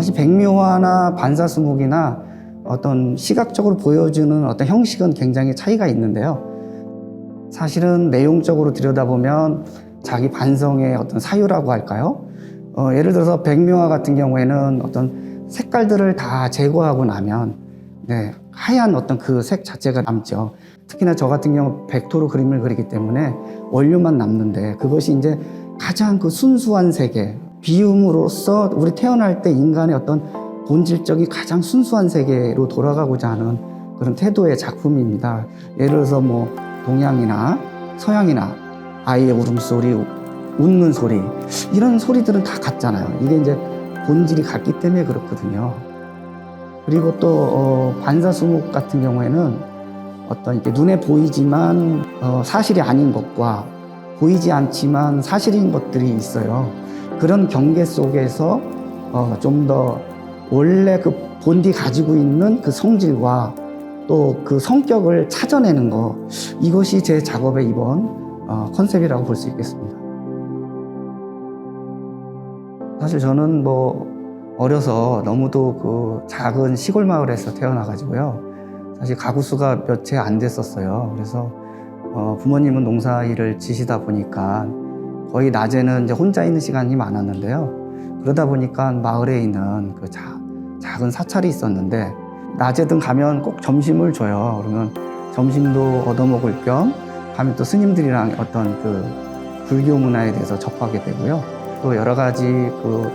사실 백묘화나 반사수목이나 어떤 시각적으로 보여주는 어떤 형식은 굉장히 차이가 있는데요. 사실은 내용적으로 들여다보면 자기 반성의 어떤 사유라고 할까요? 예를 들어서 백묘화 같은 경우에는 어떤 색깔들을 다 제거하고 나면 하얀 어떤 그 색 자체가 남죠. 특히나 저 같은 경우 백토로 그림을 그리기 때문에 원료만 남는데 그것이 이제 가장 그 순수한 세계, 비움으로써 우리 태어날 때 인간의 어떤 본질적인 가장 순수한 세계로 돌아가고자 하는 그런 태도의 작품입니다. 예를 들어서 뭐 동양이나 서양이나 아이의 울음소리, 웃는 소리, 이런 소리들은 다 같잖아요. 이게 이제 본질이 같기 때문에 그렇거든요. 그리고 또 반사수목 같은 경우에는 어떤 이렇게 눈에 보이지만 사실이 아닌 것과 보이지 않지만 사실인 것들이 있어요. 그런 경계 속에서 좀 더 원래 그 본디 가지고 있는 그 성질과 또 그 성격을 찾아내는 거, 이것이 제 작업의 이번 컨셉이라고 볼 수 있겠습니다. 사실 저는 뭐 어려서 너무도 그 작은 시골 마을에서 태어나가지고요. 사실 가구 수가 몇 채 안 됐었어요. 그래서 부모님은 농사일을 지시다 보니까 거의 낮에는 이제 혼자 있는 시간이 많았는데요. 그러다 보니까 마을에 있는 그 작은 사찰이 있었는데 낮에든 가면 꼭 점심을 줘요. 그러면 점심도 얻어먹을 겸 가면 또 스님들이랑 어떤 그 불교 문화에 대해서 접하게 되고요. 또 여러 가지 그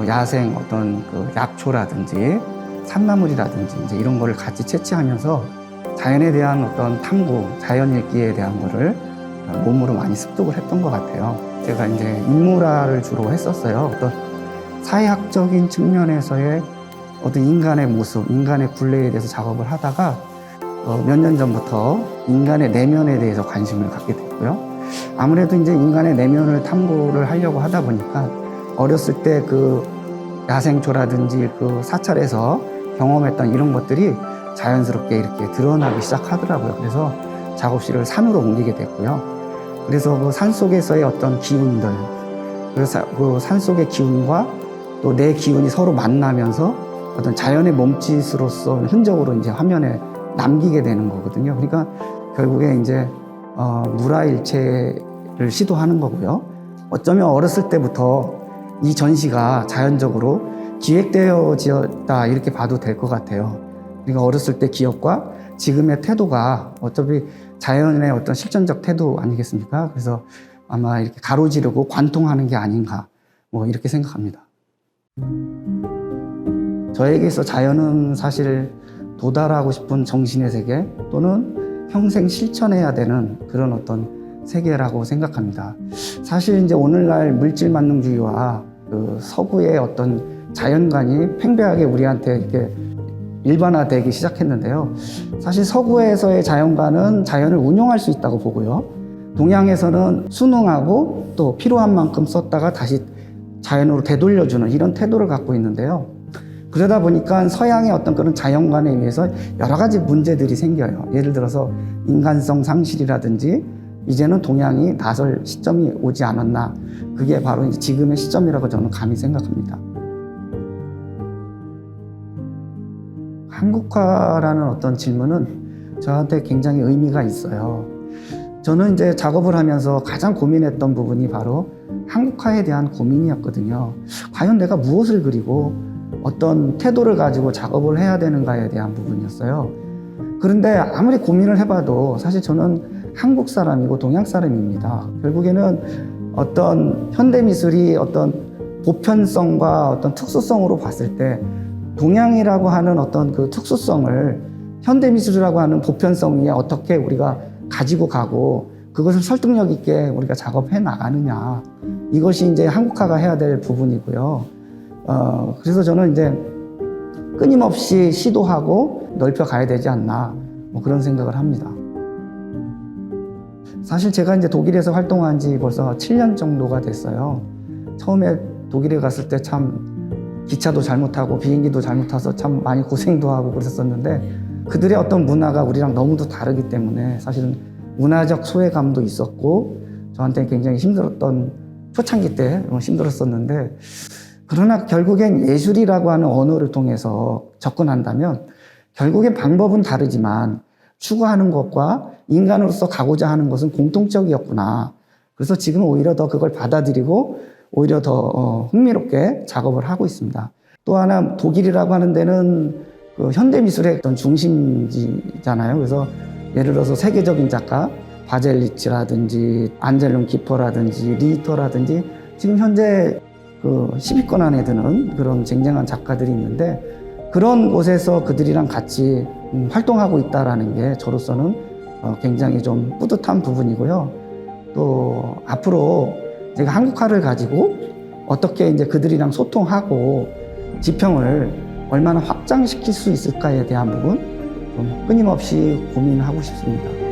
야생 어떤 그 약초라든지 산나물이라든지 이제 이런 거를 같이 채취하면서 자연에 대한 어떤 탐구, 자연 읽기에 대한 거를 몸으로 많이 습득을 했던 것 같아요. 제가 이제 인물화를 주로 했었어요. 어떤 사회학적인 측면에서의 어떤 인간의 모습, 인간의 굴레에 대해서 작업을 하다가 몇 년 전부터 인간의 내면에 대해서 관심을 갖게 됐고요. 아무래도 이제 인간의 내면을 탐구를 하려고 하다 보니까 어렸을 때 그 야생초라든지 그 사찰에서 경험했던 이런 것들이 자연스럽게 이렇게 드러나기 시작하더라고요. 그래서 작업실을 산으로 옮기게 됐고요. 그래서 그 산 속에서의 어떤 기운들, 그래서 그 산 속의 기운과 또 내 기운이 서로 만나면서 어떤 자연의 몸짓으로서 흔적으로 이제 화면에 남기게 되는 거거든요. 그러니까 결국에 이제 물화일체를 시도하는 거고요. 어쩌면 어렸을 때부터 이 전시가 자연적으로 기획되어졌다 이렇게 봐도 될 것 같아요. 그러니까 어렸을 때 기억과 지금의 태도가 어차피 자연의 어떤 실존적 태도 아니겠습니까? 그래서 아마 이렇게 가로지르고 관통하는 게 아닌가 뭐 이렇게 생각합니다. 저에게서 자연은 사실 도달하고 싶은 정신의 세계 또는 평생 실천해야 되는 그런 어떤 세계라고 생각합니다. 사실 이제 오늘날 물질 만능주의와 그 서구의 어떤 자연관이 팽배하게 우리한테 이렇게 일반화되기 시작했는데요. 사실 서구에서의 자연관은 자연을 운용할 수 있다고 보고요. 동양에서는 순응하고 또 필요한 만큼 썼다가 다시 자연으로 되돌려주는 이런 태도를 갖고 있는데요. 그러다 보니까 서양의 어떤 그런 자연관에 의해서 여러 가지 문제들이 생겨요. 예를 들어서 인간성 상실이라든지 이제는 동양이 나설 시점이 오지 않았나. 그게 바로 이제 지금의 시점이라고 저는 감히 생각합니다. 한국화라는 어떤 질문은 저한테 굉장히 의미가 있어요. 저는 이제 작업을 하면서 가장 고민했던 부분이 바로 한국화에 대한 고민이었거든요. 과연 내가 무엇을 그리고 어떤 태도를 가지고 작업을 해야 되는가에 대한 부분이었어요. 그런데 아무리 고민을 해봐도 사실 저는 한국 사람이고 동양 사람입니다. 결국에는 어떤 현대미술이 어떤 보편성과 어떤 특수성으로 봤을 때 동양이라고 하는 어떤 그 특수성을 현대미술이라고 하는 보편성에 어떻게 우리가 가지고 가고 그것을 설득력 있게 우리가 작업해 나가느냐. 이것이 이제 한국화가 해야 될 부분이고요. 그래서 저는 이제 끊임없이 시도하고 넓혀 가야 되지 않나. 뭐 그런 생각을 합니다. 사실 제가 이제 독일에서 활동한 지 벌써 7년 정도가 됐어요. 처음에 독일에 갔을 때 참 기차도 잘못 타고 비행기도 잘못 타서 참 많이 고생도 하고 그랬었는데 그들의 어떤 문화가 우리랑 너무도 다르기 때문에 사실은 문화적 소외감도 있었고 저한테 굉장히 힘들었던 초창기 때 힘들었었는데 그러나 결국엔 예술이라고 하는 언어를 통해서 접근한다면 결국엔 방법은 다르지만 추구하는 것과 인간으로서 가고자 하는 것은 공통적이었구나. 그래서 지금 오히려 더 그걸 받아들이고 오히려 더 흥미롭게 작업을 하고 있습니다. 또 하나 독일이라고 하는 데는 그 현대미술의 어떤 중심지잖아요. 그래서 예를 들어서 세계적인 작가 바젤리치라든지 안젤름 키퍼라든지 리히터라든지 지금 현재 그 10위권 안에 드는 그런 쟁쟁한 작가들이 있는데 그런 곳에서 그들이랑 같이 활동하고 있다는 게 저로서는 굉장히 좀 뿌듯한 부분이고요. 또 앞으로 제가 한국화를 가지고 어떻게 이제 그들이랑 소통하고 지평을 얼마나 확장시킬 수 있을까에 대한 부분 좀 끊임없이 고민하고 싶습니다.